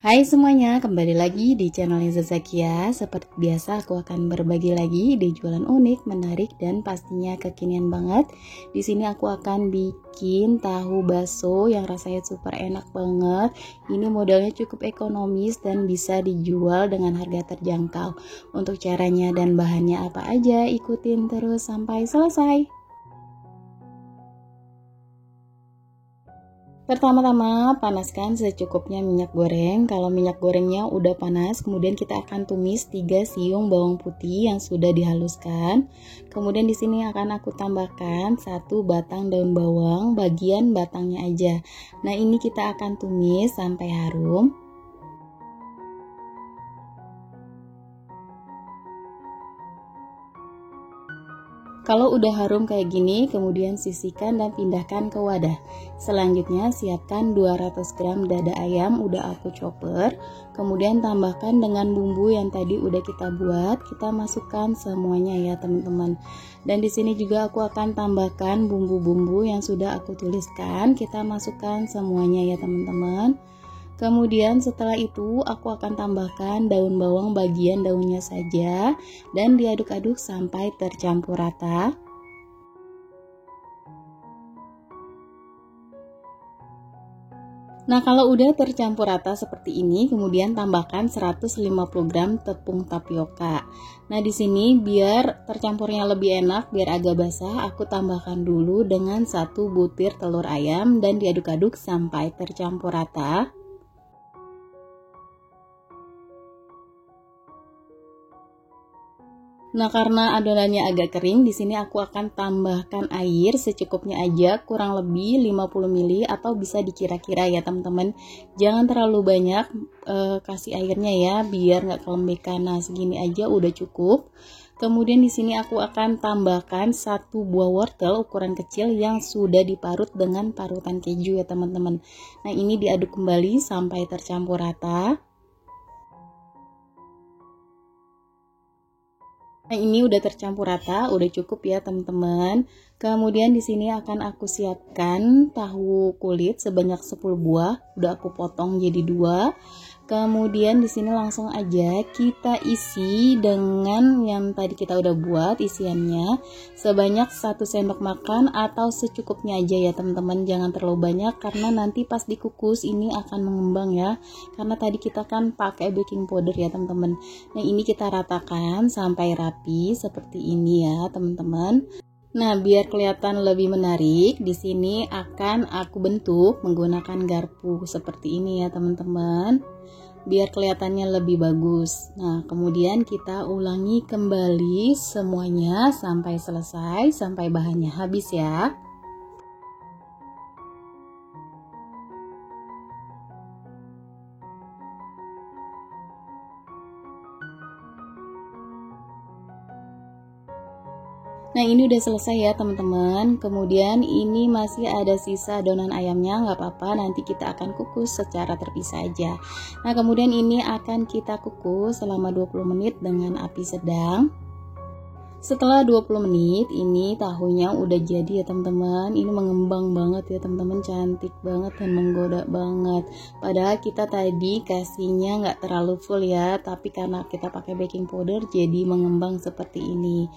Hai semuanya, kembali lagi di channel Liza Zakia. Seperti biasa, aku akan berbagi lagi di jualan unik, menarik, dan pastinya kekinian banget. Di sini aku akan bikin tahu bakso yang rasanya super enak banget. Ini modalnya cukup ekonomis dan bisa dijual dengan harga terjangkau. Untuk caranya dan bahannya apa aja, ikutin terus sampai selesai. Pertama-tama panaskan secukupnya minyak goreng. Kalau minyak gorengnya udah panas, kemudian kita akan tumis 3 siung bawang putih yang sudah dihaluskan. Kemudian di sini akan aku tambahkan 1 batang daun bawang, bagian batangnya aja. Nah, ini kita akan tumis sampai harum. Kalau udah harum kayak gini, kemudian sisihkan dan pindahkan ke wadah. Selanjutnya siapkan 200 gram dada ayam udah aku chopper. Kemudian tambahkan dengan bumbu yang tadi udah kita buat. Kita masukkan semuanya ya teman-teman. Dan di sini juga aku akan tambahkan bumbu-bumbu yang sudah aku tuliskan. Kita masukkan semuanya ya teman-teman. Kemudian setelah itu aku akan tambahkan daun bawang bagian daunnya saja dan diaduk-aduk sampai tercampur rata. Nah, kalau udah tercampur rata seperti ini, kemudian tambahkan 150 gram tepung tapioka. Nah, di sini biar tercampurnya lebih enak, biar agak basah, aku tambahkan dulu dengan 1 butir telur ayam dan diaduk-aduk sampai tercampur rata. Nah, karena adonannya agak kering, di sini aku akan tambahkan air secukupnya aja, kurang lebih 50 ml atau bisa dikira-kira ya teman-teman. Jangan terlalu banyak kasih airnya ya, biar nggak kelembekan. Nah, segini aja udah cukup. Kemudian di sini aku akan tambahkan 1 buah wortel ukuran kecil yang sudah diparut dengan parutan keju ya teman-teman. Nah, ini diaduk kembali sampai tercampur rata. Nah, ini udah tercampur rata, udah cukup ya teman-teman. Kemudian di sini akan aku siapkan tahu kulit sebanyak 10 buah, udah aku potong jadi 2. Kemudian di sini langsung aja kita isi dengan yang tadi kita udah buat isiannya sebanyak 1 sendok makan atau secukupnya aja ya teman-teman. Jangan terlalu banyak karena nanti pas dikukus ini akan mengembang ya. Karena tadi kita kan pakai baking powder ya teman-teman. Nah, ini kita ratakan sampai rapi seperti ini ya teman-teman. Nah, biar kelihatan lebih menarik, di sini akan aku bentuk menggunakan garpu seperti ini ya teman-teman. Biar kelihatannya lebih bagus. Nah, kemudian kita ulangi kembali semuanya sampai selesai, sampai bahannya habis ya. Nah, ini udah selesai ya teman-teman. Kemudian ini masih ada sisa adonan ayamnya, nggak apa-apa, nanti kita akan kukus secara terpisah aja. Nah, kemudian ini akan kita kukus selama 20 menit dengan api sedang. Setelah 20 menit ini tahunya udah jadi ya teman-teman. Ini mengembang banget ya teman-teman, cantik banget dan menggoda banget. Padahal kita tadi kasihnya nggak terlalu full ya, tapi karena kita pakai baking powder jadi mengembang seperti ini.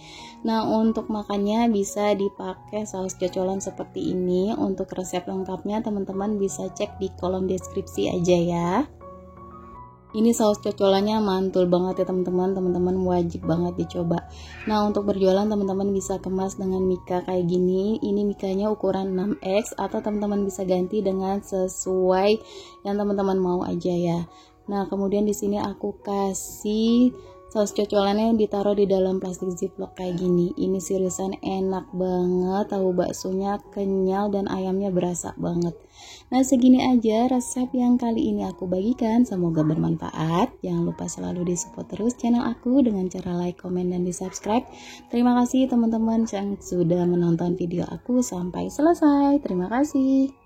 Nah, untuk makannya bisa dipakai saus cocolan seperti ini. Untuk resep lengkapnya teman-teman bisa cek di kolom deskripsi aja ya. Ini saus cocolannya mantul banget ya teman-teman, teman-teman wajib banget dicoba. Nah, untuk berjualan teman-teman bisa kemas dengan mika kayak gini. Ini mikanya ukuran 6X atau teman-teman bisa ganti dengan sesuai yang teman-teman mau aja ya. Nah, kemudian di sini aku kasih saus cocolannya ditaruh di dalam plastik ziplock kayak gini. Ini seriusan enak banget, tahu baksonya kenyal dan ayamnya berasa banget. Nah, segini aja resep yang kali ini aku bagikan, semoga bermanfaat. Jangan lupa selalu di support terus channel aku dengan cara like, komen, dan di subscribe. Terima kasih teman-teman yang sudah menonton video aku sampai selesai. Terima kasih.